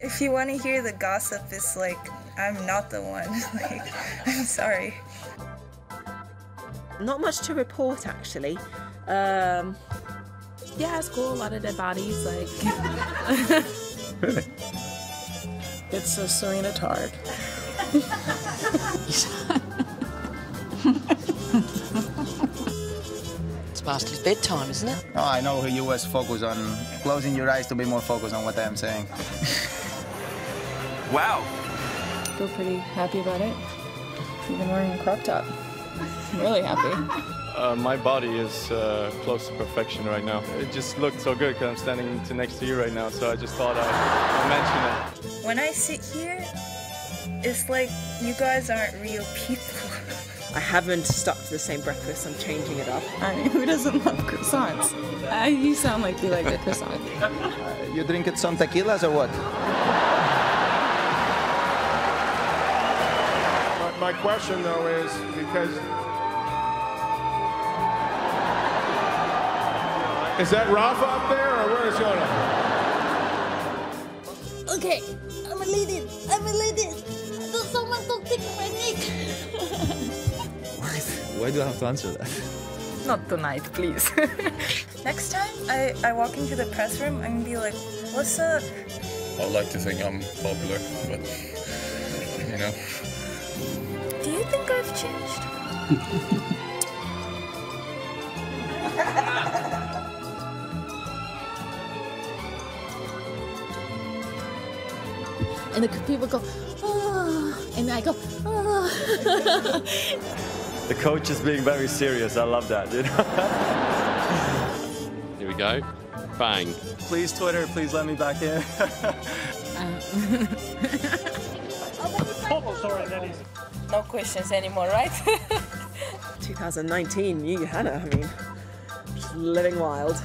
If you want to hear the gossip, it's like, I'm not the one. Like, I'm sorry. Not much to report, actually. Yeah, it's cool. A lot of dead bodies, like. Really? It's a Serena-tard. It's past his bedtime, isn't it? Oh, I know you was focused on closing your eyes to be more focused on what I'm saying. Wow. I feel pretty happy about it. Even wearing a crop top. I'm really happy. My body is close to perfection right now. It just looked so good because I'm standing next to you right now, so I just thought I'd mention it. When I sit here, it's like you guys aren't real people. I haven't stuck to the same breakfast. I'm changing it up. I mean, who doesn't love croissants? You sound like you like a croissant. You drinking some tequilas or what? My question, though, is because... Is that Rafa up there, or where is Jonah? Okay, I'm elated. I'm elated. Someone don't take my neck. Why do I have to answer that? Not tonight, please. Next time I walk into the press room, I'm gonna be like, what's up? I'd like to think I'm popular, but, you know. Do you think I've changed? And the people go, oh, and I go, oh. The coach is being very serious. I love that, you know? Here we go. Bang. Please, Twitter, please let me back in. No questions anymore, right? 2019, you, Hannah, I mean, just living wild.